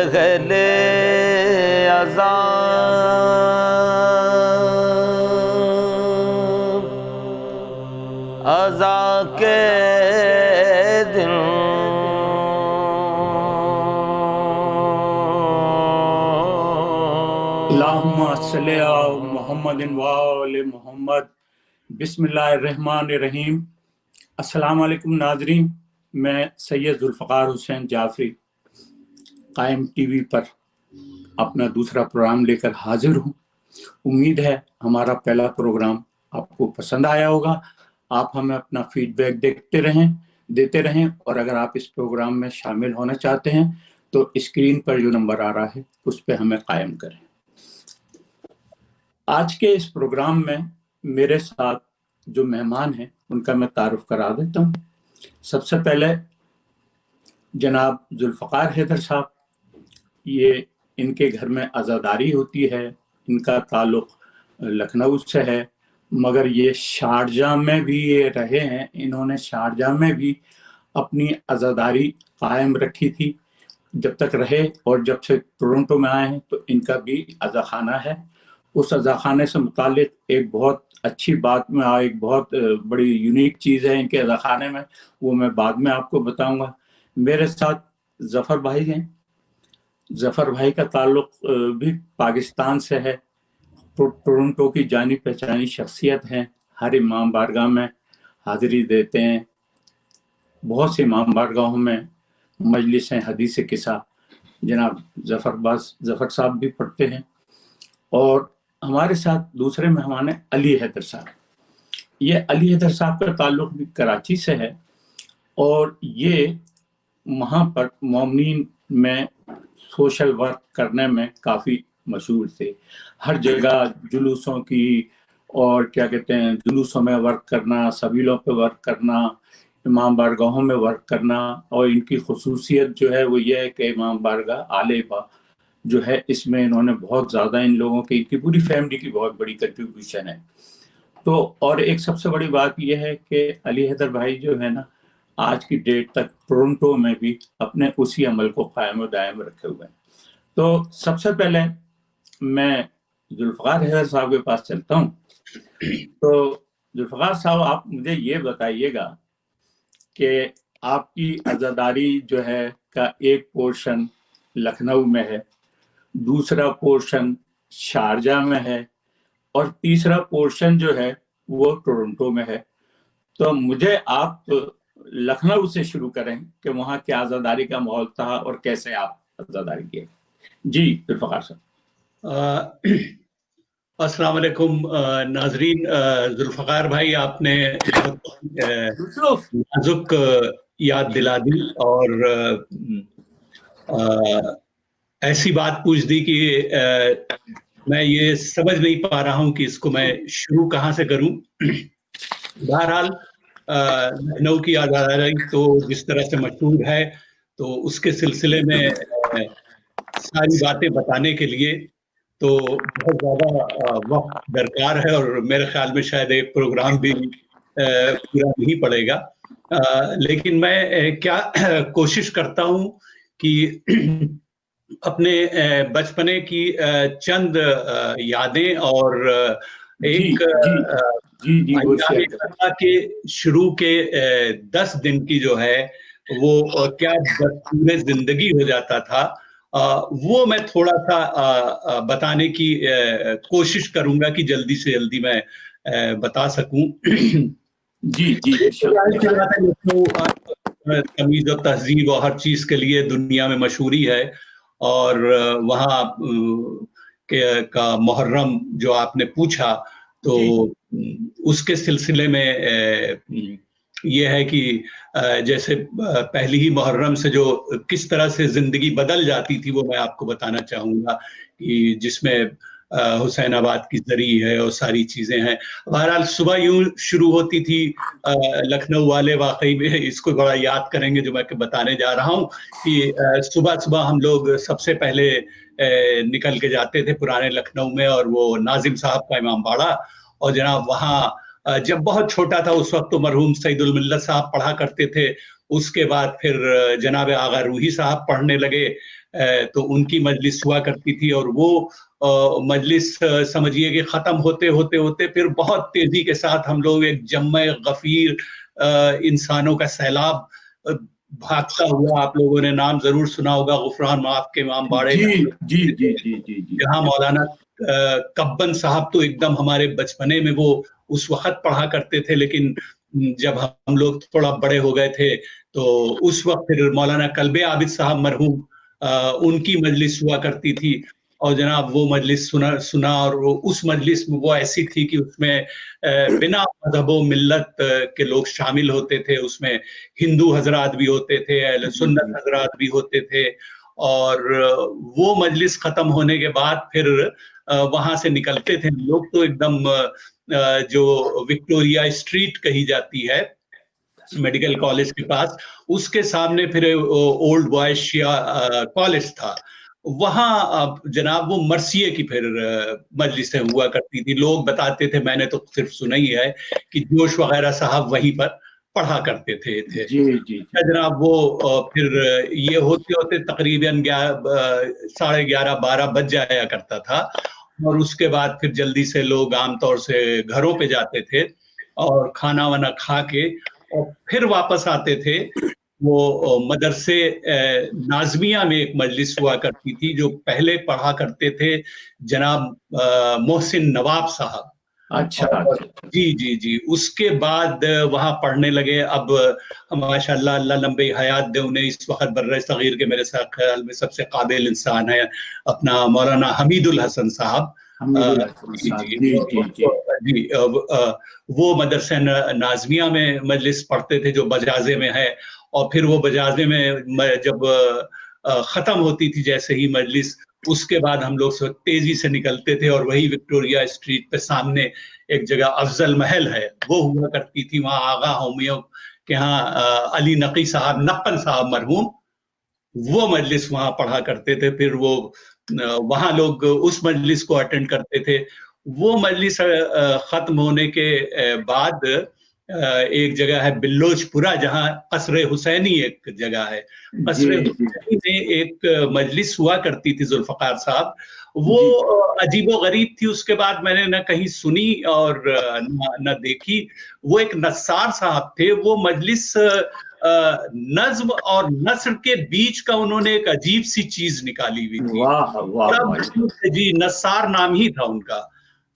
पहले अज़ा के दिन अल्लाहुम्मा सल्लि अला मुहम्मदिन व आले मोहम्मद। बिस्मिल्लाहिर्रहमानिर्रहीम। अस्सलाम वालेकुम नाजरीन, मैं सैयद जुल्फ़कार हुसैन जाफरी कायम टीवी पर अपना दूसरा प्रोग्राम लेकर हाजिर हूँ। उम्मीद है हमारा पहला प्रोग्राम आपको पसंद आया होगा। आप हमें अपना फीडबैक देते रहें और अगर आप इस प्रोग्राम में शामिल होना चाहते हैं तो स्क्रीन पर जो नंबर आ रहा है उस पर हमें कायम करें। आज के इस प्रोग्राम में मेरे साथ जो मेहमान हैं उनका मैं तारुफ करा देता हूँ। सबसे पहले जनाब जुल्फ़कार हैदर साहब, ये इनके घर में अज़ादारी होती है। इनका ताल्लुक़ लखनऊ से है मगर ये शारजाह में भी ये रहे हैं। इन्होंने शारजाह में भी अपनी अज़ादारी कायम रखी थी जब तक रहे, और जब से टोरंटो में आए हैं तो इनका भी अज़ा खाना है। उस अज़ा खाने से मुतालिक एक बहुत अच्छी बात में एक बहुत बड़ी यूनिक चीज़ है इनके अज़ा खाने में, वो मैं बाद में आपको बताऊंगा। मेरे साथ ज़फ़र भाई हैं। ज़फ़र भाई का ताल्लुक़ भी पाकिस्तान से है। टोरंटो की जानी पहचानी शख्सियत हैं। हर इमाम बारगाह में हाज़िरी देते हैं। बहुत से इमाम बारगाहों में मजलिस हदीस किस्सा जनाब ज़फ़र साहब भी पढ़ते हैं। और हमारे साथ दूसरे मेहमान हैं अली हैदर साहब। ये अली हैदर साहब का ताल्लुक़ भी कराची से है और ये वहाँ पर मोमिनीन में सोशल वर्क करने में काफ़ी मशहूर थे। हर जगह जुलूसों की और क्या कहते हैं जुलूसों में वर्क करना, सबीलों पे वर्क करना, इमाम बारगाहों में वर्क करना। और इनकी खुसूसियत जो है वो ये है कि इमाम बारगाह आलेबा जो है इसमें इन्होंने बहुत ज़्यादा इन लोगों की, इनकी पूरी फैमिली की बहुत बड़ी कंट्रीब्यूशन है। तो और एक सबसे बड़ी बात यह है कि अली हैदर भाई जो है ना, आज की डेट तक टोरंटो में भी अपने उसी अमल को कायम और दायम रखे हुए हैं। तो सबसे पहले मैं जुल्फ़कार हैदर साहब के पास चलता हूँ। तो जुल्फ़कार साहब, आप मुझे ये बताइएगा कि आपकी अज़ादारी जो है का एक पोर्शन लखनऊ में है, दूसरा पोर्शन शारजाह में है और तीसरा पोर्शन जो है वो टोरंटो में है। तो मुझे आप लखनऊ से शुरू करें कि वहाँ क्या आज़ादारी का माहौल था और कैसे आप आज़ादारी किए। जी जुल्फ़कार साहब। अस्सलाम वालेकुम नाजरीन। जुल्फ़कार भाई, आपने बहुत नाजुक याद दिला दी और ऐसी बात पूछ दी कि मैं ये समझ नहीं पा रहा हूं कि इसको मैं शुरू कहाँ से करूं। बहरहाल लखनऊ की आज़ादारी तो जिस तरह से मशहूर है, तो उसके सिलसिले में सारी बातें बताने के लिए तो बहुत ज़्यादा वक्त दरकार है और मेरे ख्याल में शायद एक प्रोग्राम भी पूरा नहीं पड़ेगा। लेकिन मैं क्या कोशिश करता हूं कि अपने बचपने की चंद यादें और एक के शुरू के 10 दिन की जो है वो क्या पूरे जिंदगी हो जाता था, वो मैं थोड़ा सा बताने की कोशिश करूंगा कि जल्दी से जल्दी मैं बता सकूं। जी जी तमीज़ और तहजीब और हर चीज के लिए दुनिया में मशहूरी है। और वहाँ का मुहर्रम जो आपने पूछा, तो उसके सिलसिले में ये है कि जैसे पहली ही मुहर्रम से जो किस तरह से जिंदगी बदल जाती थी वो मैं आपको बताना चाहूंगा, कि जिसमें हुसैनाबाद की जरी है और सारी चीजें हैं। बहरहाल सुबह यूं शुरू होती थी। लखनऊ वाले वाकई में इसको बड़ा याद करेंगे जो मैं बताने जा रहा हूँ, कि सुबह सुबह हम लोग सबसे पहले निकल के जाते थे पुराने लखनऊ में, और वो नाजिम साहब का इमामबाड़ा। और जनाब वहाँ जब बहुत छोटा था उस वक्त तो मरहूम सईदुल मिल्लत साहब पढ़ा करते थे, उसके बाद फिर जनाब आगा रूही साहब पढ़ने लगे, तो उनकी मजलिस हुआ करती थी। और वो मजलिस समझिए कि खत्म होते होते होते फिर बहुत तेजी के साथ हम लोग एक जम्मे गफीर इंसानों का सैलाब भागता हुआ, आप लोगों ने नाम जरूर सुना होगा गुफरान माफ के इमाम बाड़े जी में, जी जी जी जी जी जहाँ मौलाना कब्बन साहब तो एकदम हमारे बचपने में वो उस वक्त पढ़ा करते थे, लेकिन जब हम लोग थोड़ा बड़े हो गए थे तो उस वक्त फिर मौलाना कल्बे आबिद साहब मरहूम, उनकी मजलिस हुआ करती थी। और जनाब वो मजलिस सुना और उस मजलिस में वो ऐसी थी कि उसमें बिना मजहबो मिल्लत के लोग शामिल होते थे। उसमें हिंदू हजरात भी होते थे, अहले सुन्नत हजरात भी होते थे। और वो मजलिस खत्म होने के बाद फिर वहां से निकलते थे लोग, तो एकदम जो विक्टोरिया स्ट्रीट कही जाती है मेडिकल कॉलेज के पास, उसके सामने फिर ओल्ड बॉयज शिया कॉलेज था, वहां जनाब वो मरसिए की फिर मजलिसें हुआ करती थी। लोग बताते थे, मैंने तो सिर्फ सुना ही है कि जोश वगैरह साहब वहीं पर पढ़ा करते थे। जी जी जनाब वो फिर ये होते होते तकरीबन 11:30 12 बज जाया करता था। और उसके बाद फिर जल्दी से लोग आमतौर से घरों पे जाते थे और खाना वाना खा के और फिर वापस आते थे। वो मदरसे नाजमिया में एक मजलिस हुआ करती थी जो पहले पढ़ा करते थे जनाब मोहसिन नवाब साहब। अच्छा और अच्छा जी जी जी, उसके बाद वहां पढ़ने लगे। अब माशाल्लाह अल्लाह लंबी हयात दे उन्हें, इस वक्त बर्रे सगीर के मेरे साथ ख्याल में सबसे काबिल इंसान है अपना मौलाना हमीदुल हसन साहब। हमीदुल हसन जी साहब, जी जी जी जी जी, वो मदरसा नाजमिया में मजलिस पढ़ते थे जो बजाजे में है। और फिर वो बजाजे में जब खत्म होती थी जैसे ही मजलिस, उसके बाद हम लोग सब तेजी से निकलते थे और वही विक्टोरिया स्ट्रीट पे सामने एक जगह अफजल महल है, वो हुआ करती थी। वहाँ आगा होमियों के यहाँ अली नकी साहब नक्कन साहब मरहूम, वो मजलिस वहाँ पढ़ा करते थे। फिर वो वहाँ लोग उस मजलिस को अटेंड करते थे। वो मजलिस खत्म होने के बाद एक जगह है बिल्लोचपुरा, जहाँ कसरे हुसैनी एक जगह है। जी कसरे जी हुसैनी में एक मजलिस हुआ करती थी जुल्फकार साहब, वो जी अजीबो गरीब थी। उसके बाद मैंने न कहीं सुनी और न देखी। वो एक नस्सार साहब थे, वो मजलिस नज्म और नस्र के बीच का उन्होंने एक अजीब सी चीज निकाली हुई थी। वाह वाह बड़ा वाह। मशहूर थे जी, नस्सार नाम ही था उनका।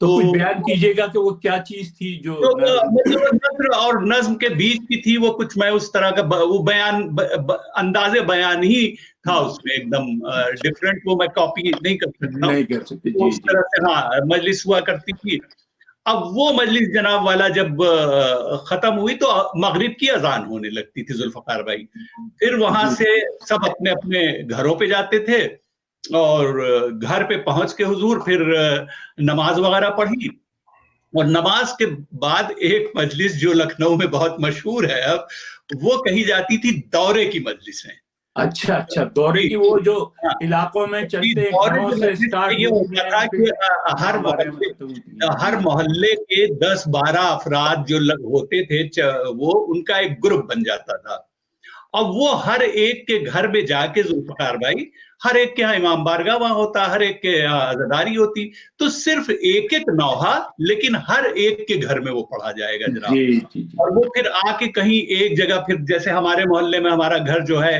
तो तो कुछ बयान कीजिएगा कि वो क्या चीज थी जो मतलब नस्र और नज्म के बीच की थी वो, कुछ मैं उस तरह का वो बयान अंदाजे बयान ही था उसमें, एकदम डिफरेंट। वो मैं कॉपी नहीं कर सकता हूँ। नहीं कर सकते। तो जी उस जी तरह से हाँ मजलिस हुआ करती थी। अब वो मजलिस जनाब वाला जब खत्म हुई तो मगरिब की अजान होने लगती थी जुल्फकार भाई। फिर वहां जी से सब अपने अपने घरों पे जाते थे और घर पे पहुंच के हुजूर फिर नमाज वगैरह पढ़ी। और नमाज के बाद एक मजलिस जो लखनऊ में बहुत मशहूर है अब, वो कही जाती थी दौरे की मजलिसें। अच्छा अच्छा, दौरे जी की वो जो हाँ, इलाकों में जी, चलते दौरे घरों की से मजलिस में स्टार्ट ये होती होता हैं था फिर कि हाँ बारे में खत्म होती हैं। हर जी मोहल्ले के 10-12 अफराद जो होते थे वो उनका एक ग्रुप बन जाता था। अब वो हर एक के घर में जाके जुल्फकार भाई, हर एक के यहाँ इमाम बारगाह वहां होता, हर एक के यहाँ अज़ादारी होती, तो सिर्फ एक एक नौहा, लेकिन हर एक के घर में वो पढ़ा जाएगा जनाब। जी जी जी और वो फिर आके कहीं एक जगह, फिर जैसे हमारे मोहल्ले में हमारा घर जो है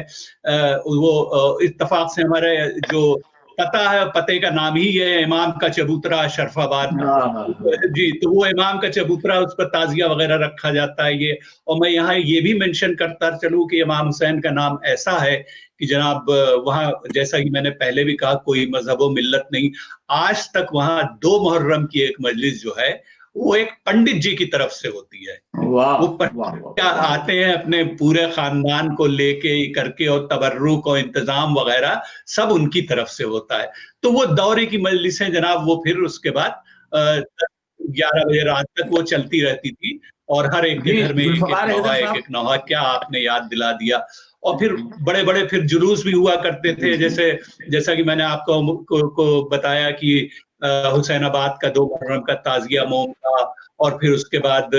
वो इत्तेफाक से हमारे जो पता है, पते का नाम ही है इमाम का चबूतरा शरफाबाद। हाँ हाँ हाँ जी, तो वो इमाम का चबूतरा, उस पर ताजिया वगैरह रखा जाता है ये। और मैं यहाँ ये भी मेंशन करता चलूं कि इमाम हुसैन का नाम ऐसा है कि जनाब वहाँ, जैसा कि मैंने पहले भी कहा, कोई मजहब व मिल्लत नहीं। आज तक वहाँ 2 मुहर्रम की एक मजलिस जो है वो एक पंडित जी की तरफ से होती है। वाह वो वाह पंडित वाह। आते हैं अपने पूरे खानदान को लेके करके, और तबर्रुक और इंतजाम वगैरह सब उनकी तरफ से होता है। तो वो दौरे की मजलिसें जनाब, वो फिर उसके बाद 11 बजे रात तक वो चलती रहती थी। और हर एक के जी घर में एक एक जुल्फकार हैदर नौहा, एक साहब। एक नौहा, क्या आपने याद दिला दिया। और फिर बड़े बड़े फिर जुलूस भी हुआ करते थे, जैसे जैसा कि मैंने आपको को बताया कि हुसैनाबाद का 2 मुहर्रम का ताजिया मोम था, और फिर उसके बाद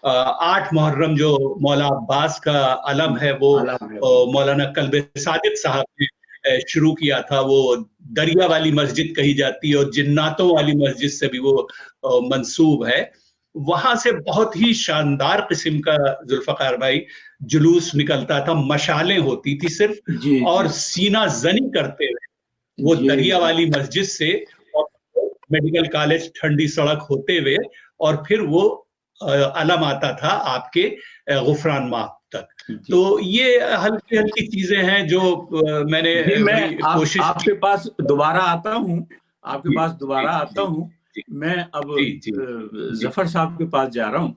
8 मुहर्रम जो मौला अब्बास का अलम है वो मौलाना कल्बे सादिक साहब ने शुरू किया था। वो दरिया वाली मस्जिद कही जाती है और जिन्नातों वाली मस्जिद से भी वो मंसूब है। वहां से बहुत ही शानदार किस्म का जुल्फकार भाई जुलूस निकलता था, मशालें होती थी सिर्फ, और सीना जनी करते हुए वो दरिया वाली मस्जिद से और मेडिकल कॉलेज ठंडी सड़क होते हुए, और फिर वो अलम आता था आपके गुफरान माह तक। तो ये हल्की हल्की चीजें हैं जो मैंने कोशिश आपके पास दोबारा आता हूँ, आपके पास दोबारा आता हूँ। मैं अब जफर साहब के पास जा रहा हूँ।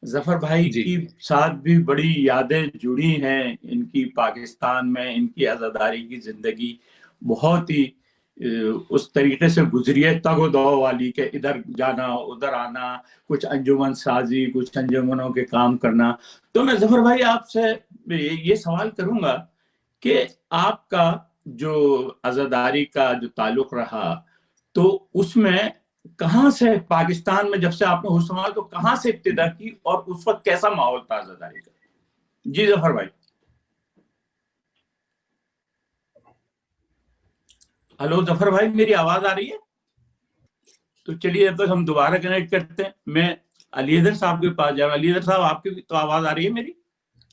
जफर भाई की साथ भी बड़ी यादें जुड़ी हैं इनकी, पाकिस्तान में इनकी आज़ादारी की जिंदगी बहुत ही उस तरीके से गुजरी है, तगो दो वाली के इधर जाना उधर आना, कुछ अंजुमन साजी, कुछ अंजुमनों के काम करना। तो मैं जफर भाई आपसे ये सवाल करूंगा कि आपका जो आज़ादारी का जो ताल्लुक रहा, तो उसमें कहाँ से, पाकिस्तान में जब से आपने होश संभाला तो कहाँ से इब्तिदा की और उस वक्त कैसा माहौल था आज़ादारी का? जी जफर भाई। हेलो जफर भाई, मेरी आवाज आ रही है? तो चलिए अब तक हम दोबारा कनेक्ट करते हैं। मैं अली हैदर साहब के पास जा रहा हूँ। अली हैदर साहब, आपकी तो आवाज आ रही है मेरी?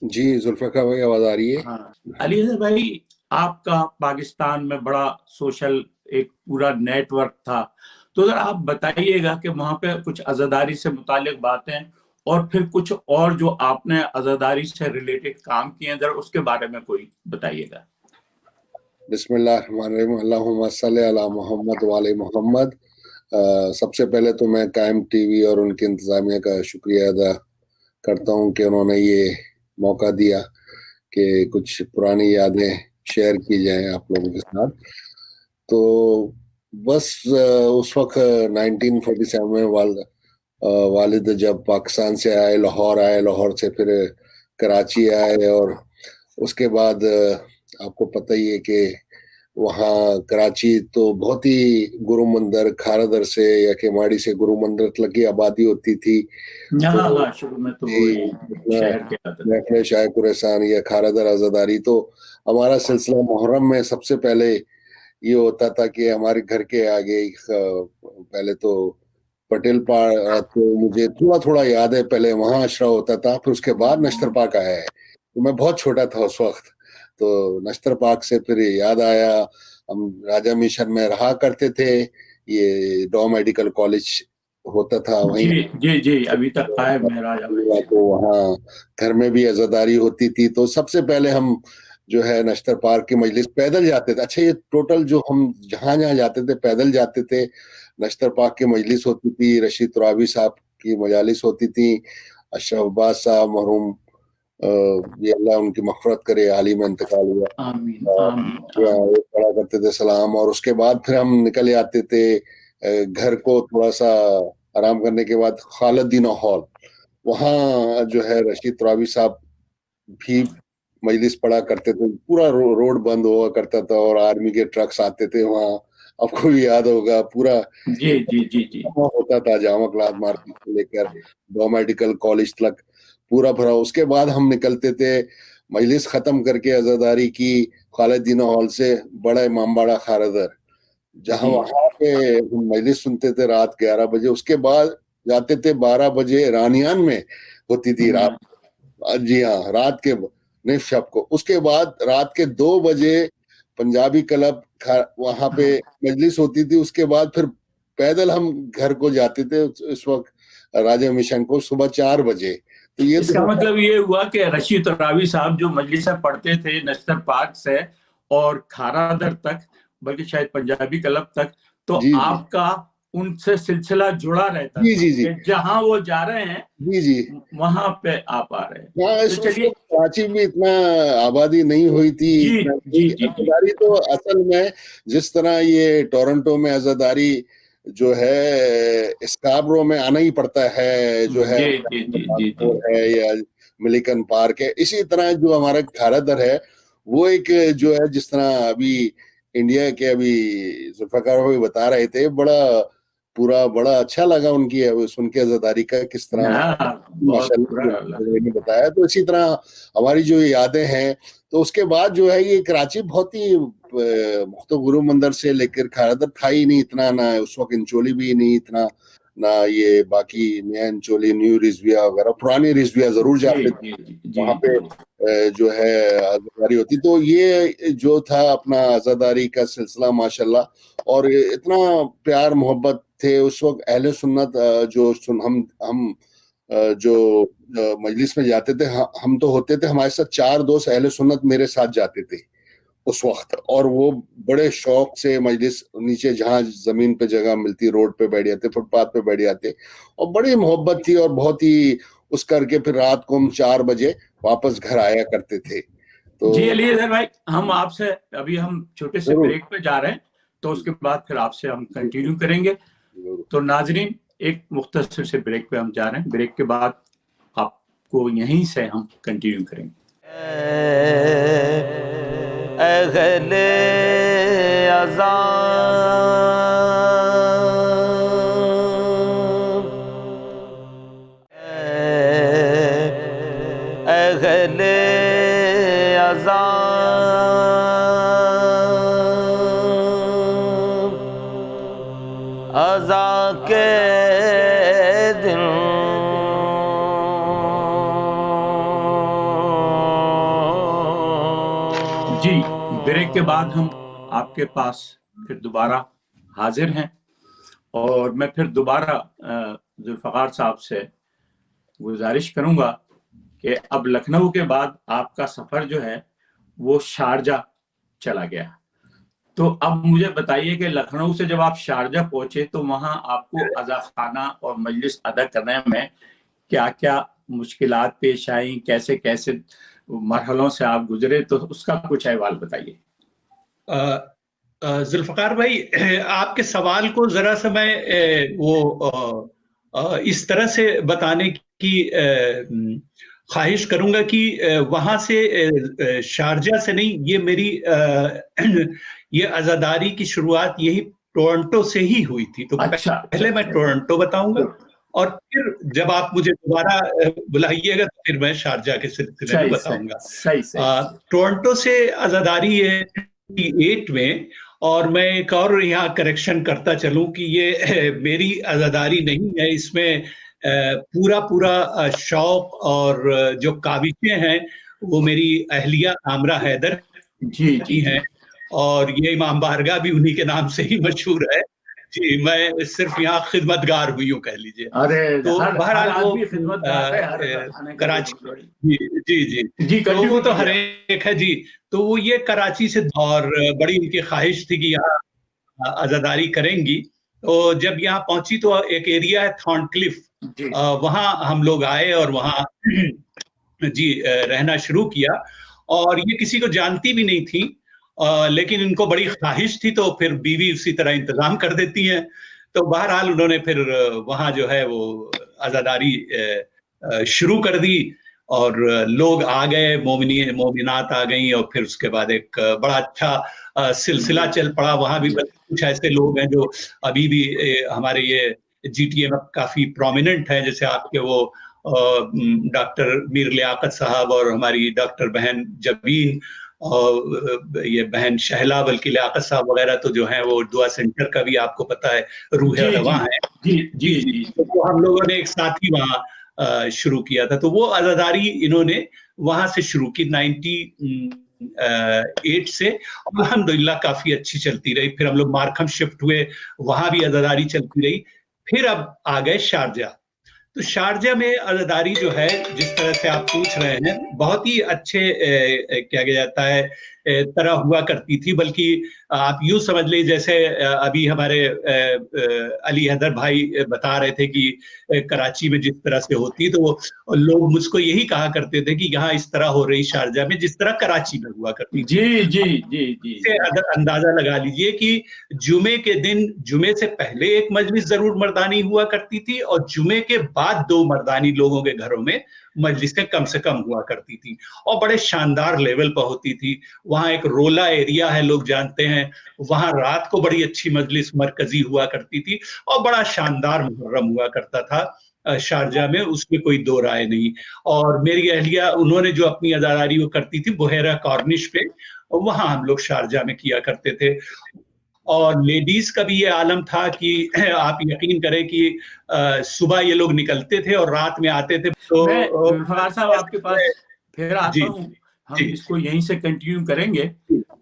जी जुल्फकार भाई आवाज आ रही है। हाँ अली हैदर भाई, आपका पाकिस्तान में बड़ा सोशल एक पूरा नेटवर्क था, तो अगर आप बताइएगा कि वहां पे कुछ आज़ादारी से मुतालिक बातें और फिर कुछ और जो आपने आज़ादारी से रिलेटेड काम किए, जरा उसके बारे में कोई बताइएगा। बिस्मिल्लाहिर्रहमानिर्रहीम, अल्लाहुम्मा सल्ली अला मोहम्मद व आले मोहम्मद। सबसे पहले तो मैं कायम टीवी और उनके इंतजामिया का शुक्रिया अदा करता हूं कि उन्होंने ये मौका दिया कि कुछ पुरानी यादें शेयर की जाएं आप लोगों के साथ। तो बस उस वक्त 1947 में वालिद जब पाकिस्तान से आए, लाहौर आए, लाहौर से फिर कराची आए, और उसके बाद आपको पता ही है कि वहाँ कराची तो बहुत ही गुरु मंदिर, खारदर से या केमाड़ी से गुरु मंदिर तक की आबादी होती थी। तो शुरू में तो महफिल शाह कुरैसान या खारदर आज़ादारी, तो हमारा सिलसिला मुहर्रम में सबसे पहले ये होता था कि हमारे घर के आगे पहले तो पटेल पार्क, तो मुझे थोड़ा थोड़ा याद है, पहले वहाँ अशरा होता था, फिर उसके बाद नश्तर पार्क आया है। तो मैं बहुत छोटा था उस वक्त, तो नश्तर पार्क से फिर याद आया हम राजा मिशन में रहा करते थे, ये डॉ मेडिकल कॉलेज होता था वहीं। जी जी अभी तक है मेरा। तो वहाँ घर में भी आज़ादारी होती थी। तो सबसे पहले हम जो है नश्तर पार्क की मजलिस पैदल जाते थे। अच्छा, ये टोटल जो हम जहाँ जहाँ जाते थे पैदल जाते थे। नश्तर पार्क की मजलिस होती थी, रशीद तुराबी साहब की मजालिस होती थी, अशरफ अब्बास साहब मरहूम, ये अल्लाह उनकी मग़फ़िरत करे, हाल ही में इंतकाल हुआ, पढ़ा करते थे सलाम। और उसके बाद फिर हम निकल आते थे घर को, थोड़ा सा आराम करने के बाद खालिदीना हॉल, वहाँ जो है रशीद तुराबी साहब भी मजलिस पढ़ा करते थे। पूरा रोड बंद हुआ करता था और आर्मी के ट्रक्स आते थे वहाँ, आपको भी याद होगा पूरा। जी जी जी जी होता था जामा क्लास मार्केट से लेकर डॉ मेडिकल कॉलेज तक पूरा भरा। उसके बाद हम निकलते थे मजलिस खत्म करके आज़ादारी की खालिदीना हॉल से बड़ा इमामबाड़ा खारदर, जहाँ वहाँ पे हम मजलिस सुनते थे रात 11 बजे। उसके बाद जाते थे 12 बजे रानियान में होती थी रात, जी हाँ, रात के निफ शब को। उसके बाद रात के 2 बजे पंजाबी क्लब वहां पे मजलिस होती थी। उसके बाद फिर पैदल हम घर को जाते थे इस वक्त राजा मिशन को सुबह 4 बजे। तो ये इसका मतलब ये हुआ कि रशीद तुराबी साहब जो मजलिस पढ़ते थे नश्तर पार्क से और खारादर तक, बल्कि शायद पंजाबी क्लब तक, तो जी, आपका उनसे सिलसिला जुड़ा रहता जी, जी, जी, था, जहां वो जा रहे हैं जी जी वहां पे आप आ रहे हैं। तो चलिए, कराची में इतना आबादी नहीं हुई थी। आज़ादारी तो असल में जिस तरह ये टोरंटो में आज़ादारी जो है स्कार्बरो में आना ही पड़ता है, जो है या मिलिकन पार्क है, इसी तरह जो हमारा खारादर है वो एक जो है जिस तरह अभी इंडिया के अभी जुल्फकार भाई बता रहे थे, बड़ा पूरा बड़ा अच्छा लगा उनकी सुन के अज़ादारी का किस तरह माशाल्लाह बताया। तो इसी तरह हमारी जो यादें हैं, तो उसके बाद जो है ये कराची बहुत ही मुख्तलिफ गुरु मंदिर से लेकर खैरदर था ही नहीं इतना, ना उस वक्त इंचोली भी नहीं इतना, ना ये बाकी नया इंचोली, न्यू रिजविया वगैरह, पुरानी रिजविया जरूर जाते थे वहां पे जो है आज़ादारी होती। तो ये जो था अपना आज़ादारी का सिलसिला माशाल्लाह, और इतना प्यार मोहब्बत थे उस वक्त। अहले सुन्नत जो हम जो मजलिस में जाते थे, हम तो होते थे, हमारे साथ 4 दोस्त अहले सुन्नत मेरे साथ जाते थे उस वक्त, और वो बड़े शौक से मजलिस नीचे जहाँ जमीन पे जगह मिलती रोड पे बैठ जाते, फुटपाथ पे बैठ जाते, और बड़ी मोहब्बत थी। और बहुत ही उस करके फिर रात को हम 4 बजे वापस घर आया करते थे। तो जी अलीहदर भाई, हम आपसे अभी हम छोटे से ब्रेक पे जा रहे हैं, तो उसके बाद फिर आपसे हम कंटिन्यू करेंगे। तो नाजरीन, एक मुख्तसर से ब्रेक पे हम जा रहे हैं, ब्रेक के बाद आपको यहीं से हम कंटिन्यू करेंगे। अहले अज़ान, अहले अज़ान, अज़ा के दिन जी, ब्रेक के बाद हम आपके पास फिर दोबारा हाजिर हैं, और मैं फिर दोबारा जुल्फ़कार साहब से गुजारिश करूंगा कि अब लखनऊ के बाद आपका सफर जो है वो शारजा चला गया। तो अब मुझे बताइए कि लखनऊ से जब आप शारजा पहुंचे तो वहां आपको अज़ा खाना और मजलिस अदा करने में क्या क्या मुश्किलात पेश आई, कैसे कैसे मरहलों से आप गुजरे, तो उसका कुछ अहवाल बताइए। जुल्फ़कार भाई, आपके सवाल को जरा सा मैं इस तरह से बताने की ख्वाहिश करूंगा कि वहां से शारजा से नहीं, ये मेरी ये आज़ादारी की शुरुआत यही टोरंटो से ही हुई थी। तो पहले मैं टोरंटो बताऊंगा, और फिर जब आप मुझे दोबारा बुलाइएगा तो फिर मैं शारजा के सिलसिले में बताऊंगा। टोरंटो से आज़ादारी है 1998 में, और मैं एक और यहाँ करेक्शन करता चलूं कि ये मेरी आज़ादारी नहीं है, इसमें पूरा शौक और जो काविशें हैं वो मेरी अहलिया आमरा हैदर जी हैं, और ये इमाम बारगाह भी उन्हीं के नाम से ही मशहूर है। जी, मैं सिर्फ यहाँ खिदमतगार हुई हूँ, कह लीजिए। तो बहरहाल वो कराची, जी, तो वो तो हर एक है जी। तो वो ये कराची से, और बड़ी इनकी ख्वाहिश थी कि यहाँ आज़ादारी करेंगी। तो जब यहाँ पहुंची तो एक एरिया है थॉर्नक्लिफ, वहां हम लोग आए और वहां जी रहना शुरू किया, और ये किसी को जानती भी नहीं थी, लेकिन इनको बड़ी ख्वाहिश थी, तो फिर बीवी उसी तरह इंतजाम कर देती हैं। तो बहरहाल उन्होंने फिर वहां जो है वो आज़ादारी शुरू कर दी, और लोग आ गए, मोमिनात आ गई, और फिर उसके बाद एक बड़ा अच्छा सिलसिला चल पड़ा। वहां भी कुछ ऐसे लोग हैं जो अभी भी हमारे ये जीटीए में काफी प्रोमिनेंट हैं, जैसे आपके वो डॉक्टर मीर लियाकत साहब, और हमारी डॉक्टर बहन जबीन, और ये बहन शहला बल्कि लियाकत साहब वगैरह, तो जो है वो दुआ सेंटर का भी आपको पता है रूह रवा है। जी, तो हम लोगों ने एक साथ ही वहाँ शुरू किया था। तो वो आज़ादारी इन्होंने वहां से शुरू की 98 से, और अल्हम्दुलिल्लाह काफी अच्छी चलती रही। फिर हम लोग मार्खम शिफ्ट हुए, वहां भी आज़ादारी चलती रही। फिर अब आ गए शारजा। तो शारजा में आज़ादारी जो है, जिस तरह से आप पूछ रहे हैं, बहुत ही अच्छे क्या कहा जाता है तरह हुआ करती थी। बल्कि आप यूं समझ लीजिए, जैसे अभी हमारे अली हैदर भाई बता रहे थे कि कराची में जिस तरह से होती, तो लोग मुझको यही कहा करते थे कि यहाँ इस तरह हो रही शारजा में जिस तरह कराची में हुआ करती। जी। अंदाजा लगा लीजिए कि जुमे के दिन, जुमे से पहले एक मजलिस जरूर मर्दानी हुआ करती थी, और जुमे के बाद 2 मर्दानी लोगों के घरों में मजलिसें कम से कम हुआ करती थी और बड़े शानदार लेवल पर होती थी। वहाँ एक रोला एरिया है, लोग जानते हैं, वहाँ रात को बड़ी अच्छी मजलिस मरकजी हुआ करती थी और बड़ा शानदार मुहर्रम हुआ करता था शारजा में, उसमें कोई दो राय नहीं। और मेरी अहलिया उन्होंने जो अपनी अदादारी वो करती थी बुहेरा कॉर्निश पे, वहाँ हम लोग शारजा में किया करते थे। और लेडीज का भी ये आलम था कि आप यकीन करें कि सुबह ये लोग निकलते थे और रात में आते थे। तो जुल्फकार साहब आपके पास फिर आता हूँ, हम इसको यहीं से कंटिन्यू करेंगे।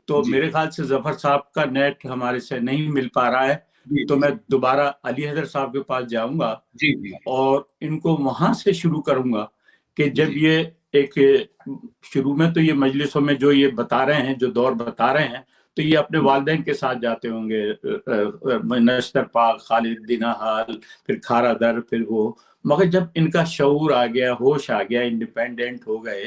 तो मेरे ख्याल से जफर साहब का नेट हमारे से नहीं मिल पा रहा है, तो मैं दोबारा अली हैदर साहब के पास जाऊंगा और इनको वहां से शुरू करूंगा कि जब ये एक शुरू में तो ये मजलिसों में जो ये बता रहे हैं, जो दौर बता रहे हैं, तो ये अपने वालिदैन के साथ जाते होंगे, नश्तर पाक, खालिद दीना हाल, फिर खारा दर, फिर वो, मगर जब इनका शऊर आ गया, होश आ गया, इंडिपेंडेंट हो गए,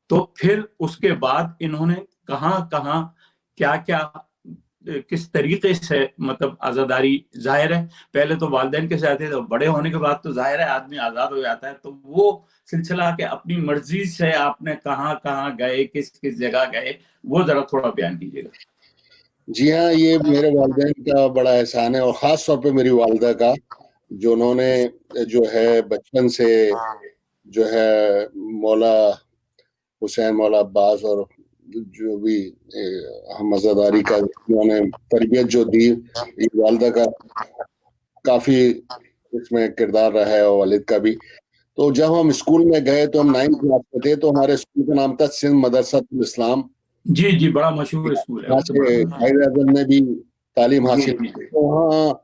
तो फिर उसके बाद इन्होंने कहाँ कहाँ क्या क्या किस तरीके से मतलब आज़ादारी, जाहिर है पहले तो वालिदैन के साथ थे, तो बड़े होने के बाद तो जाहिर है आदमी आज़ाद हो जाता है, तो वो सिलसिला के अपनी मर्जी से आपने कहाँ कहाँ गए, किस किस जगह गए, वो जरा थोड़ा बयान कीजिएगा। जी हाँ, ये मेरे वालिदैन का बड़ा एहसान है और ख़ास तौर पे मेरी वालिदा का, जो उन्होंने जो है बचपन से जो है मौला हुसैन, मौला अब्बास और जो भी हम आज़ादारी का उन्होंने तरबियत जो दी, ये वालिदा का काफ़ी इसमें किरदार रहा है और वालिद का भी। तो जब हम स्कूल में गए तो हम 9th क्लास में थे, तो हमारे स्कूल का नाम था सिंध मदरसतुल इस्लाम। जी, बड़ा मशहूर स्कूल है। कायद-ए-आज़म ने भी तालीम हासिल की। तो हाँ,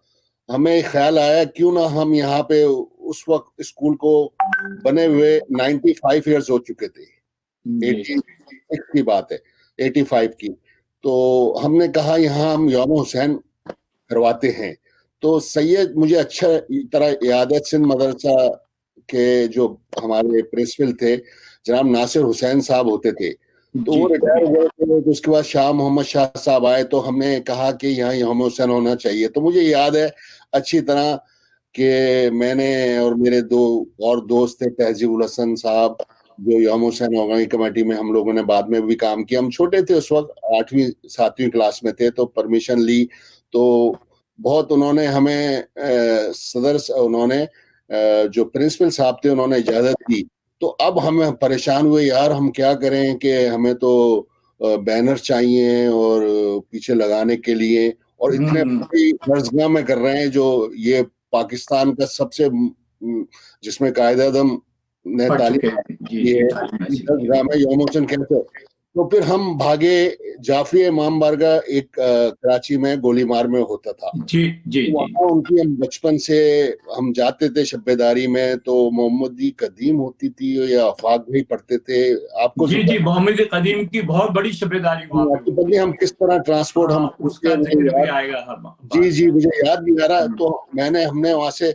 हमें ख्याल आया क्यों ना हम यहाँ पे, उस वक्त स्कूल को बने हुए 95 ईयर्स हो चुके थे, 86 की बात है, 85 की। तो हमने कहा यहाँ हम यौम हुसैन करवाते हैं। तो सैयद, मुझे अच्छा तरह याद है, सिंध मदरसा के जो हमारे प्रिंसिपल थे जनाब नासिर हुसैन साहब होते थे, तो वो रिटायर हुए थे। तो उसके बाद शाह मोहम्मद शाह साहब आए, तो हमने कहा कि यहाँ यौम हुसैन होना चाहिए। तो मुझे याद है अच्छी तरह कि मैंने और मेरे दो और दोस्त थे, तहजीबुल हसन साहब, जो यौम हुसैन ऑर्गेनाइज कमेटी में हम लोगों ने बाद में भी काम किया। हम छोटे थे उस वक्त, 8वीं 7वीं क्लास में थे, तो परमिशन ली, तो बहुत उन्होंने हमें सदर उन्होंने जो प्रिंसिपल साहब थे उन्होंने इजाजत दी। तो अब हम परेशान हुए, यार हम क्या करें कि हमें तो बैनर चाहिए और पीछे लगाने के लिए, और इतने बड़ी दर्जगाह में कर रहे हैं जो ये पाकिस्तान का सबसे, जिसमें कायद-ए-आज़म ने तालीम में यौम हुसैन कैसे। तो फिर हम भागे, जाफरी इमाम बारगाह एक कराची में गोलीमार में होता था। वहाँ उनकी हम बचपन से हम जाते थे शब्बेदारी में, तो मोहम्मदी कदीम होती थी या आफाक भी पढ़ते थे। आपको मोहम्मदी कदीम की बहुत बड़ी शब्बेदारी वहाँ, हम किस तरह ट्रांसपोर्ट हम उसका जिक्र भी आएगा। जी मुझे याद नहीं आ रहा। तो हमने वहाँ से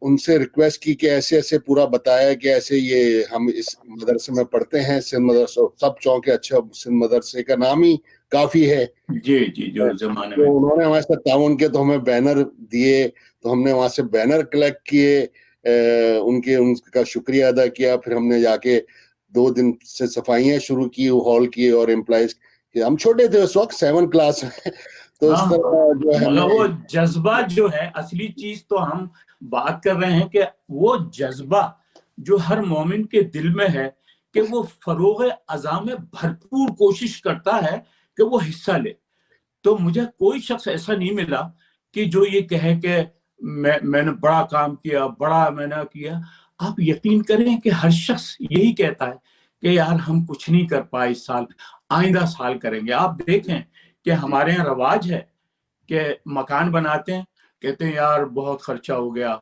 उनसे रिक्वेस्ट की कि ऐसे ऐसे पूरा बताया कि ऐसे ये हम इस मदरसे में पढ़ते हैं, सिंध मदरसा, सब चौंके, अच्छा सिंध मदरसे का नाम ही काफी है। जी जो जमाने में। तो उन्होंने हमारे साथ ताउन किया, तो हमें बैनर दिए, तो हमने वहां से बैनर कलेक्ट किए, उनका शुक्रिया अदा किया। फिर हमने जाके 2 दिन से सफाइयां शुरू की हॉल की और एम्प्लॉइज। हम छोटे थे उस वक्त, 7th क्लास में। तो इस तरह जो है वो जज्बा जो है, असली चीज तो हम बात कर रहे हैं कि वो जज्बा जो हर मोमिन के दिल में है, कि वो फरोग अज़ा में भरपूर कोशिश करता है कि वो हिस्सा ले। तो मुझे कोई शख्स ऐसा नहीं मिला कि जो ये कहे कि मैंने बड़ा काम किया, बड़ा मैंने किया। आप यकीन करें कि हर शख्स यही कहता है कि यार हम कुछ नहीं कर पाए इस साल, आइंदा साल करेंगे। आप देखें कि हमारे यहाँ रवाज है कि मकान बनाते हैं, कहते हैं यार बहुत खर्चा हो गया,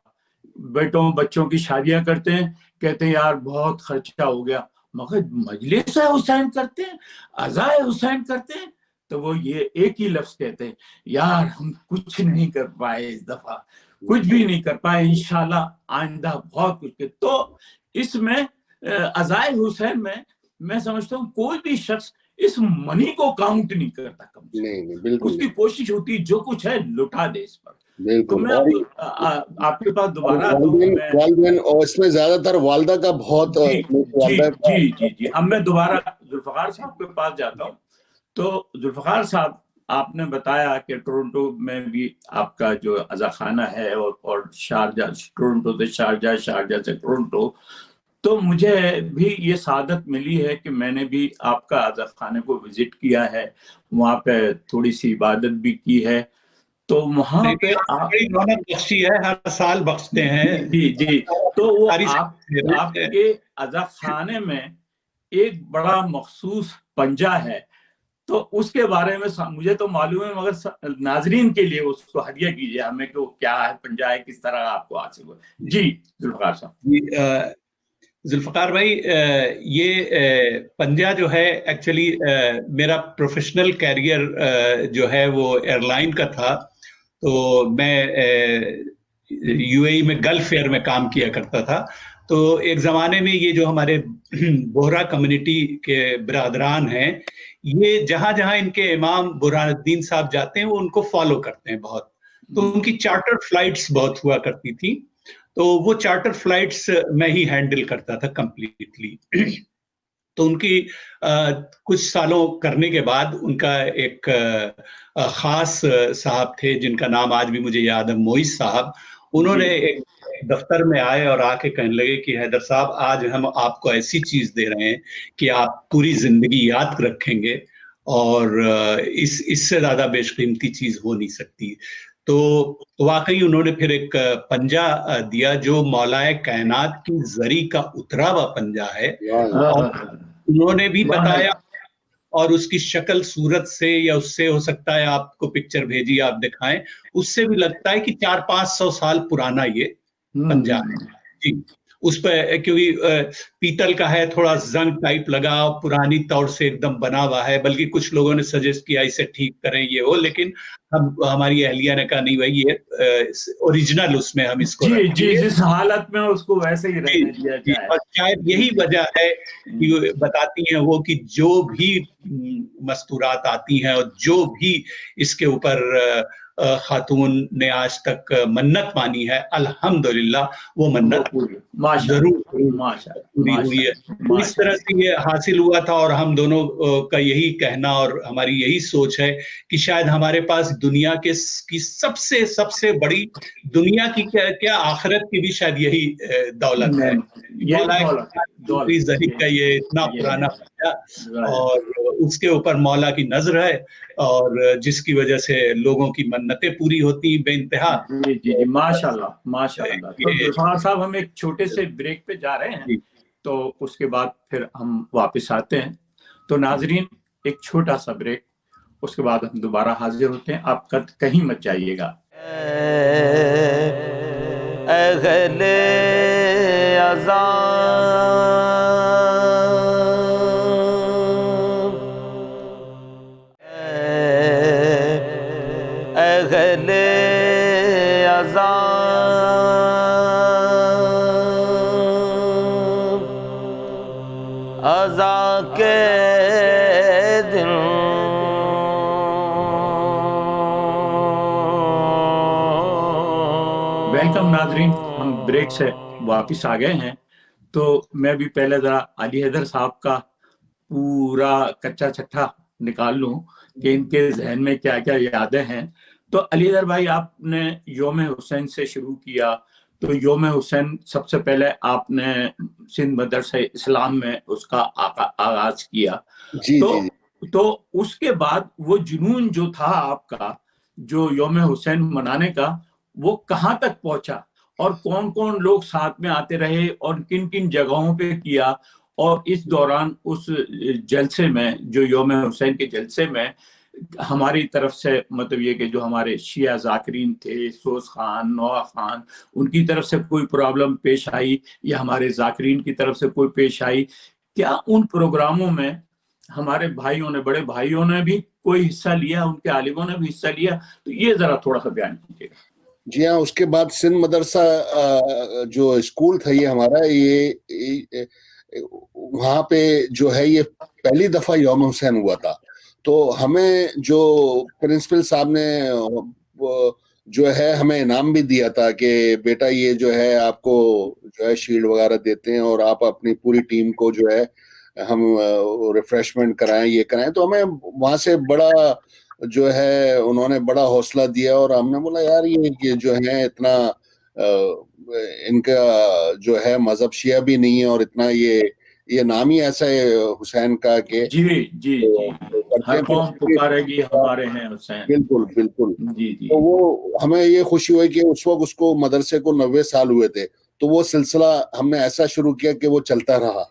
बच्चों की शादियां करते हैं, कहते हैं यार बहुत खर्चा हो गया, मगर मजलिस हुसैन करते हैं, अज़ाए हुसैन करते हैं, तो वो ये एक ही लफ्ज कहते हैं, यार हम कुछ नहीं कर पाए इस दफा, कुछ भी नहीं कर पाए, इंशाल्लाह आइंदा बहुत कुछ। तो इसमें अज़ाए हुसैन में मैं समझता हूँ कोई भी शख्स इस मनी को काउंट नहीं करता, कम से नहीं बिल्कुल उसकी कोशिश होती जो कुछ है लुटा दे इस पर। तो मैं आपके पास दोबारा आता हूँ। वालिदैन और इसमें ज्यादातर वालदा का बहुत जी। अब मैं दोबारा जुल्फकार साहब के पास जाता हूँ। तो जुल्फकार साहब, आपने बताया कि टोरंटो में भी आपका जो अज़ाखाना है और शारजा, टोरंटो से शारजा, शारजा से टोरंटो। तो मुझे भी ये सादत मिली है कि मैंने भी आपका अज़ाखाने को विजिट किया है, वहाँ पे थोड़ी सी इबादत भी की है। तो वहाँ पे बड़ी रौनक बख्शी है, हर साल बख्शते हैं। जी। तो वो आपके अज़ाखाने में एक बड़ा मखसूस पंजा है, तो उसके बारे में मुझे तो मालूम है, मगर नाजरीन के लिए उसको हदिया कीजिए हमें कि वो क्या है, पंजा है, किस तरह आपको हासिल हुआ। जी जुल्फकार साहब। जुल्फकार भाई, ये पंजा जो है एक्चुअली मेरा प्रोफेशनल कैरियर जो है वो एयरलाइन का था। तो मैं यूएई में गल्फ एयर में काम किया करता था। तो एक ज़माने में ये जो हमारे बोहरा कम्युनिटी के बिरादरान हैं, ये जहाँ जहाँ इनके इमाम बुरहानुद्दीन साहब जाते हैं वो उनको फॉलो करते हैं बहुत। तो उनकी चार्टर फ्लाइट्स बहुत हुआ करती थी। तो वो चार्टर फ्लाइट्स मैं ही हैंडल करता था कंप्लीटली। तो उनकी कुछ सालों करने के बाद उनका एक खास साहब थे जिनका नाम आज भी मुझे याद है, मोइस साहब। उन्होंने एक दफ्तर में आए और आके कहने लगे कि हैदर साहब, आज हम आपको ऐसी चीज दे रहे हैं कि आप पूरी जिंदगी याद रखेंगे और इससे ज्यादा बेशकीमती चीज हो नहीं सकती। तो वाकई उन्होंने फिर एक पंजा दिया जो मौलाए कायनात की जरी का उतरा हुआ पंजा है। और उन्होंने भी बताया, और उसकी शक्ल सूरत से या उससे हो सकता है आपको पिक्चर भेजी आप दिखाएं, उससे भी लगता है कि 400-500 साल पुराना ये पंजा है जी। उस पर क्योंकि पीतल का है, थोड़ा जंग टाइप लगा, पुरानी तौर से एकदम बना हुआ है। बल्कि कुछ लोगों ने सजेस्ट किया इसे ठीक करें ये हो, लेकिन हमारी अहलिया ने कहा नहीं भाई, ये ओरिजिनल उसमें हम इसको जी जिस हालत में उसको वैसे ही रहने दिया जाए। और शायद यही वजह है कि बताती हैं वो कि जो भी मस्तूरात आती हैं और जो भी इसके ऊपर खातून ने आज तक मन्नत मानी है, अल्हम्दुलिल्लाह वो मन्नत जरूर पूरी हुई है। तो इस तरह से ये हासिल हुआ था। और हम दोनों का यही कहना और हमारी यही सोच है कि शायद हमारे पास दुनिया की सबसे बड़ी, दुनिया की क्या आखिरत की भी शायद यही दौलत है, जरी का ये इतना पुराना पंजा, और उसके ऊपर मौला की नजर है, और जिसकी वजह से लोगों की मन्नतें पूरी होती बेइंतहा। जी माशाल्लाह। तो जुल्फकार साहब, हम एक छोटे से ब्रेक पे जा रहे हैं, तो उसके बाद फिर हम वापस आते हैं। तो नाजरीन, एक छोटा सा ब्रेक, उसके बाद हम दोबारा हाजिर होते हैं। आप कहीं मत जाइएगा। अगले अगले अज़ा के दिन वेलकम नाजरीन, हम ब्रेक से वापस आ गए हैं। तो मैं भी पहले जरा अली हैदर साहब का पूरा कच्चा छट्टा निकाल लूं कि इनके जहन में क्या क्या यादें हैं। तो अली हैदर भाई, आपने योम हुसैन से शुरू किया। तो योम हुसैन सबसे पहले आपने सिंध मदरसा इस्लाम में उसका आगाज किया। तो उसके बाद वो जुनून जो था आपका, जो योम हुसैन मनाने का, वो कहाँ तक पहुंचा और कौन कौन लोग साथ में आते रहे और किन किन जगहों पे किया? और इस दौरान उस जलसे में, जो योम हुसैन के जलसे में, हमारी तरफ से मतलब ये कि जो हमारे शिया जाकिरीन थे, सोस खान, नोआ खान, उनकी तरफ से कोई प्रॉब्लम पेश आई या हमारे जाकिरीन की तरफ से कोई पेश आई? क्या उन प्रोग्रामों में हमारे भाइयों ने, बड़े भाइयों ने भी कोई हिस्सा लिया, उनके आलिमों ने भी हिस्सा लिया? तो ये जरा थोड़ा सा बयान कीजिएगा। जी हाँ, उसके बाद सिंध मदरसा जो स्कूल था ये हमारा, ये वहाँ पे जो है ये पहली दफा यौम हुसैन हुआ था। तो हमें जो प्रिंसिपल साहब ने जो है हमें इनाम भी दिया था कि बेटा ये जो है आपको जो है शील्ड वगैरह देते हैं और आप अपनी पूरी टीम को जो है हम रिफ्रेशमेंट कराएं, ये कराएं। तो हमें वहां से बड़ा जो है उन्होंने बड़ा हौसला दिया और हमने बोला यार ये जो है इतना इनका जो है मजहब शिया भी नहीं है और इतना ये नाम ही ऐसा है हुसैन का कि जी जी जी, हर कौम पुकारेगी हमारे हैं हुसैन। बिल्कुल बिल्कुल। जी जी। तो वो हमें ये खुशी हुई कि उस वक्त उसको मदरसे को 90 साल हुए थे, तो वो सिलसिला हमने ऐसा शुरू किया कि वो चलता रहा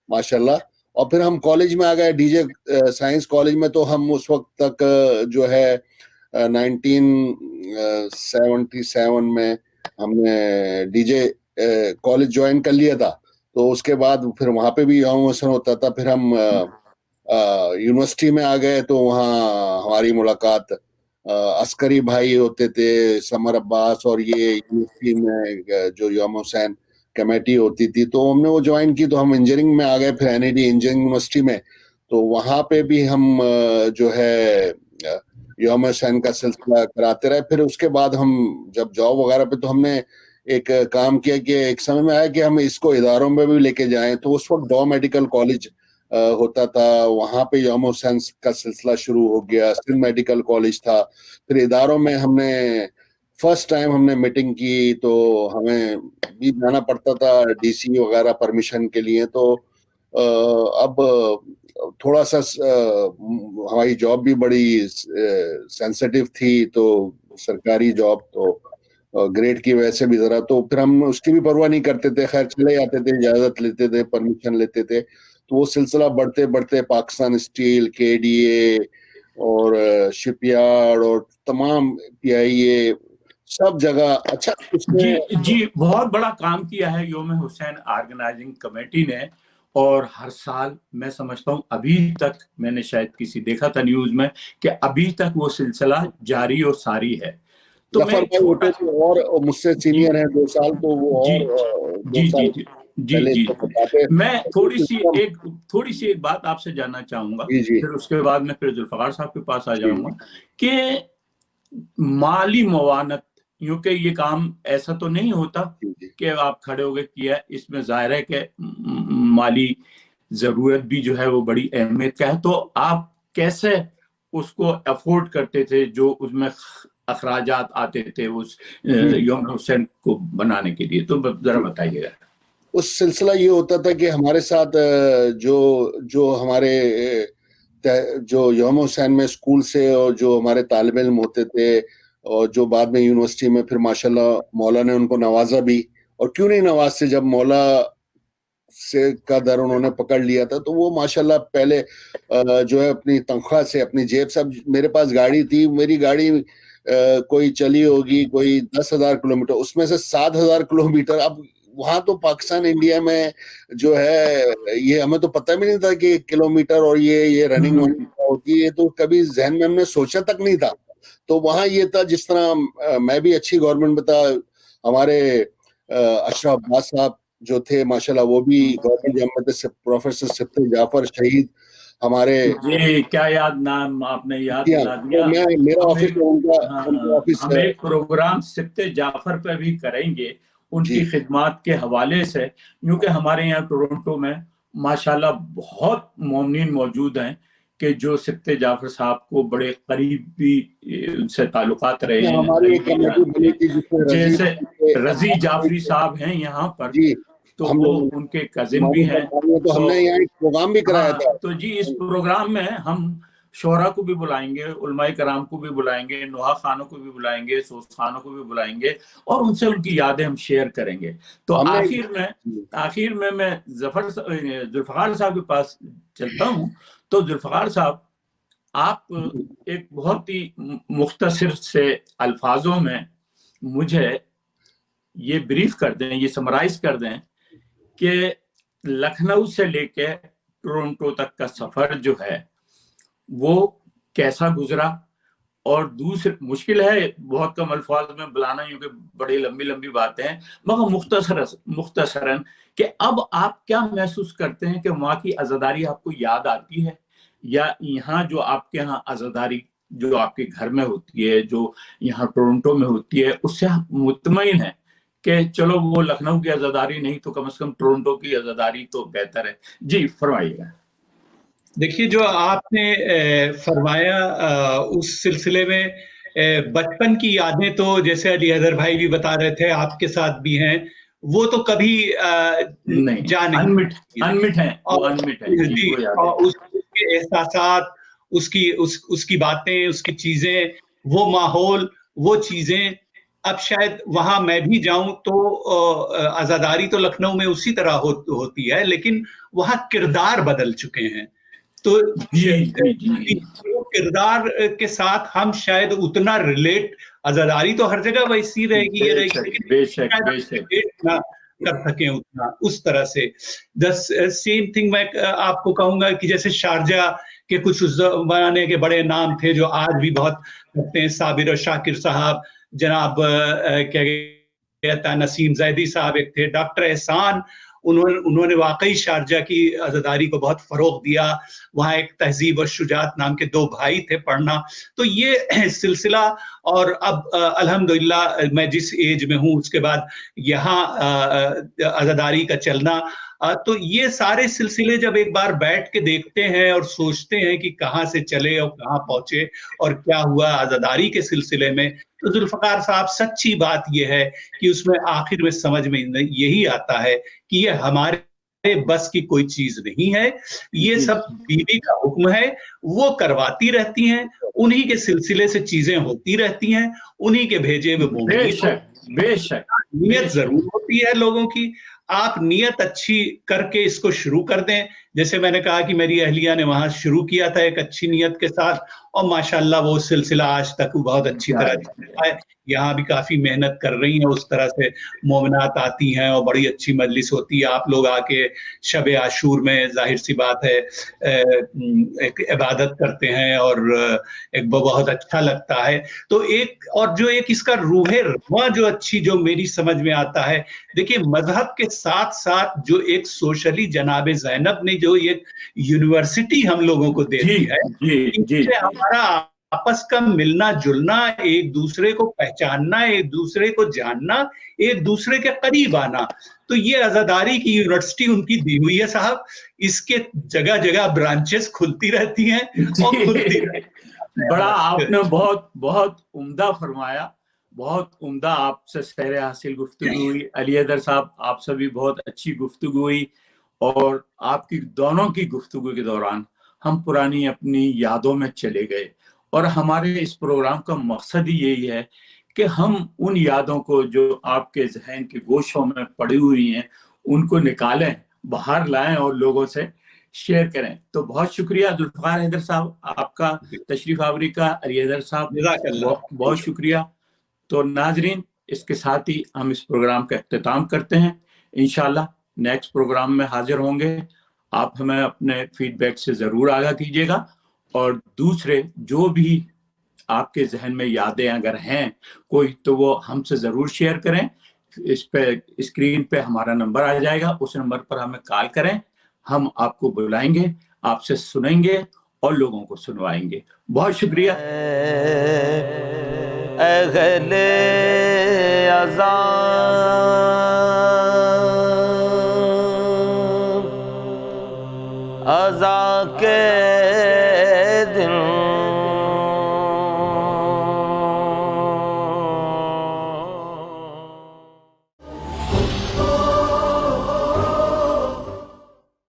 माशाल्लाह। और फिर हम कॉलेज में आ गए, डीजे साइंस कॉलेज में। तो हम उस वक्त तक जो है 1977 में हमने डीजे कॉलेज ज्वाइन कर लिया था। तो उसके बाद फिर वहां पे भी यौम हुसैन होता था। फिर हम यूनिवर्सिटी में आ गए तो वहाँ हमारी मुलाकात अस्करी भाई होते थे, समर अब्बास, और ये यूनिवर्सिटी में जो यौम हुसैन कमेटी होती थी तो हमने वो ज्वाइन की। तो हम इंजीनियरिंग में आ गए, फिर एनआईटी इंजीनियरिंग यूनिवर्सिटी में। तो वहां पे भी हम जो है यौम हुसैन का सिलसिला कराते रहे। फिर उसके बाद हम जब जॉब वगैरह पे, तो हमने एक काम किया कि एक समय में आया कि हम इसको इदारों में भी लेके जाएं। तो उस वक्त डॉ मेडिकल कॉलेज होता था, वहां पे यौम हुसैन का सिलसिला शुरू हो गया। सिंध मेडिकल कॉलेज था। फिर इदारों में हमने फर्स्ट टाइम हमने मीटिंग की, तो हमें भी जाना पड़ता था डीसी वगैरह परमिशन के लिए। तो अब थोड़ा सा हमारी जॉब भी बड़ी सेंसिटिव थी, तो सरकारी जॉब, तो ग्रेड की वजह से भी जरा, तो फिर हम उसकी भी परवाह नहीं करते थे। खैर चले जाते थे, इजाजत लेते थे, परमिशन लेते थे। तो वो सिलसिला बढ़ते बढ़ते पाकिस्तान स्टील, केडीए और शिपयार्ड और तमाम पीआईए सब जगह। अच्छा जी जी, बहुत बड़ा काम किया है यौम हुसैन ऑर्गेनाइजिंग कमेटी ने। और हर साल मैं समझता हूँ, अभी तक मैंने शायद किसी देखा था न्यूज में कि अभी तक वो सिलसिला जारी और सारी है। तो जफर भाई होते थे और मुझसे सीनियर हैं 2 साल, तो वो जी और 2 जी साल जी पहले जी, तो बताते। मैं थोड़ी सी एक बात आपसे जानना चाहूंगा, फिर उसके बाद मैं फिर जुल्फकार साहब के पास आ जाऊंगा कि माली मुआवनत, क्योंकि ये काम ऐसा तो नहीं होता कि आप खड़े हो गए किया। इसमें जाहिर है कि माली जरूरत भी जो है वो बड़ी अहमियत का है। तो आप कैसे उसको अफोर्ड करते थे, जो उसमें अखराजात आते थे उस यौम हुसैन को बनाने के लिए? तो जरा बताइएगा। उस सिलसिला ये होता था कि हमारे साथ जो जो हमारे जो यौम हुसैन में स्कूल से और जो हमारे तालिब इल्म होते थे, और जो बाद में यूनिवर्सिटी में फिर माशाल्लाह मौला ने उनको नवाजा भी। और क्यों नहीं नवाजते, जब मौला से का दर उन्होंने पकड़ लिया था, तो वो माशाल्लाह पहले जो है अपनी तनख्वाह से, अपनी जेब से। मेरे पास गाड़ी थी, मेरी गाड़ी कोई चली होगी कोई 10,000 किलोमीटर, उसमें से 7,000 किलोमीटर। अब वहां तो पाकिस्तान इंडिया में जो है ये हमें तो पता भी नहीं था कि किलोमीटर और ये रनिंग होती है, ये तो कभी जहन में हमने सोचा तक नहीं था। तो वहां ये था, जिस तरह मैं भी अच्छी गवर्नमेंट बता, हमारे अशरफ अब्बास साहब जो थे माशाल्लाह, वो भी गवर्नमेंट जब में प्रोफेसर सिफ्ते जाफर शहीद हमारे। जी, क्या याद, नाम आपने याद दिला दिया। तो मैं मेरा ऑफिस है, उनका ऑफिस हम एक प्रोग्राम सिफ्ते जाफर पे भी करेंगे उनकी खिदमात के हवाले से, क्योंकि हमारे यहाँ टोरंटो में माशाल्लाह बहुत मोमिन मौजूद हैं कि जो सिफ्ते जाफर साहब को बड़े करीबी उनसे ताल्लुकात रहे हैं। हमारी एक कमेटी बनी थी जिसमें जैसे रजी जाफरी साहब हैं यहाँ पर, तो हम वो उनके कजिन भी हैं। तो हमने यहाँ एक प्रोग्राम भी कराया था। तो जी, इस प्रोग्राम में हम शोरा को भी बुलाएंगे, उलमाए कराम को भी बुलाएंगे, नुहा खानों को भी बुलाएंगे, सोस खानों को भी बुलाएंगे, और उनसे उनकी यादें हम शेयर करेंगे। तो आखिर में मैं जुल्फकार साहब के पास चलता हूँ। तो जुल्फकार साहब, आप एक बहुत ही मुख्तसर से अल्फाजों में मुझे ये ब्रीफ कर दें, ये समराइज कर दें कि लखनऊ से लेके टोरंटो तक का सफर जो है वो कैसा गुजरा। और दूसरी मुश्किल है बहुत कम अल्फाज में बुलाना, क्योंकि बड़ी लंबी लंबी बातें हैं, मगर मुख्तसरन कि अब आप क्या महसूस करते हैं कि वहाँ की आज़ादारी आपको याद आती है, या यहाँ जो आपके यहाँ आज़ादारी जो आपके घर में होती है, जो यहाँ टोरंटो में होती है, उससे आप मुतमईन है कि चलो वो लखनऊ की आजादारी नहीं तो कम से कम टोरंटो की आजादारी तो बेहतर है। जी फरमाइएगा। देखिए, जो आपने फरमाया उस सिलसिले में बचपन की यादें तो जैसे अली हैदर भाई भी बता रहे थे, आपके साथ भी हैं, वो तो कभी नहीं, अनमिट है, वो अनमिट है जी, वो याद है। उसके एहसासात, उसकी बातें, उसकी चीजें, वो माहौल, वो चीजें, अब शायद वहां मैं भी जाऊं तो आजादारी तो लखनऊ में उसी तरह होती है, लेकिन वहां किरदार बदल चुके हैं। तो किरदार के साथ हम शायद उतना रिलेट, आजादारी तो हर जगह वैसी रहेगी, ये रहेगी, बेशक ना कर सके उतना उस तरह से। द सेम थिंग मैं आपको कहूंगा कि जैसे शारजा के कुछ उस जमाने के बड़े नाम थे जो आज भी बहुत करते हैं, साबिर और शाकिर साहब, जनाब क्या कहता है नसीम जैदी साहब एक थे, डॉक्टर एहसान, उन्होंने वाकई शारजा की आजादारी को बहुत फरोग दिया। वहाँ एक तहजीब और शुजात नाम के दो भाई थे पढ़ना। तो ये सिलसिला, और अब अल्हम्दुलिल्लाह मैं जिस एज में हूँ उसके बाद यहाँ आजादारी का चलना, तो ये सारे सिलसिले जब एक बार बैठ के देखते हैं और सोचते हैं कि कहाँ से चले और कहाँ पहुंचे और क्या हुआ आजादारी के सिलसिले में, तो जुल्फकार साहब सच्ची बात यह है कि उसमें आखिर में समझ में यही आता है कि ये हमारे बस की कोई चीज नहीं है, ये सब बीवी का हुक्म है, वो करवाती रहती हैं, उन्हीं के सिलसिले से चीजें होती रहती हैं, उन्हीं के भेजे हुए बेशक नियत जरूर होती है लोगों की। आप नियत अच्छी करके इसको शुरू कर दें। जैसे मैंने कहा कि मेरी अहलिया ने वहां शुरू किया था एक अच्छी नियत के साथ, और माशाल्लाह वो सिलसिला आज तक बहुत अच्छी तरह चल रहा है। यहाँ भी काफी मेहनत कर रही हैं, उस तरह से मोमिनात आती हैं और बड़ी अच्छी मजलिस होती है। आप लोग आके शब आशूर में जाहिर सी बात है एक इबादत करते हैं और एक बहुत अच्छा लगता है। तो एक और जो एक इसका रूहे रवा जो अच्छी जो मेरी समझ में आता है, देखिए मजहब के साथ साथ जो एक सोशली जनाब ज़ैनब ने जो एक यूनिवर्सिटी हम लोगों को दे दी है, इससे हमारा आपस का मिलना जुलना, एक दूसरे को पहचानना, एक दूसरे को जानना, एक दूसरे के करीब आना, तो ये आजादारी की यूनिवर्सिटी उनकी दी हुई है साहब। इसके जगह जगह ब्रांचेस खुलती रहती हैं और खुलती रहती। बड़ा आपने बहुत बहुत उम्दा फरमाया, बहुत उम्दा आपसे सैर हासिल गुफ्तगू हुई। अली हैदर साहब आपसे भी बहुत अच्छी गुफ्तगू हुई, और आपकी दोनों की गुफ्तगू के दौरान हम पुरानी अपनी यादों में चले गए। और हमारे इस प्रोग्राम का मकसद ही यही है कि हम उन यादों को जो आपके जहन के गोशों में पड़ी हुई हैं उनको निकालें, बाहर लाएं और लोगों से शेयर करें। तो बहुत शुक्रिया जुल्फकार हैदर साहब आपका तशरीफ आवरी का। अली हैदर साहब बहुत शुक्रिया। तो नाजरीन, इसके साथ ही हम इस प्रोग्राम का अख्तिताम करते हैं। इंशाल्लाह नेक्स्ट प्रोग्राम में हाजिर होंगे। आप हमें अपने फीडबैक से ज़रूर आगाह कीजिएगा, और दूसरे जो भी आपके जहन में यादें अगर हैं कोई, तो वो हमसे ज़रूर शेयर करें। इस पे स्क्रीन पे हमारा नंबर आ जाएगा, उस नंबर पर हमें कॉल करें, हम आपको बुलाएंगे, आपसे सुनेंगे और लोगों को सुनवाएंगे। बहुत शुक्रिया। अहले अज़ां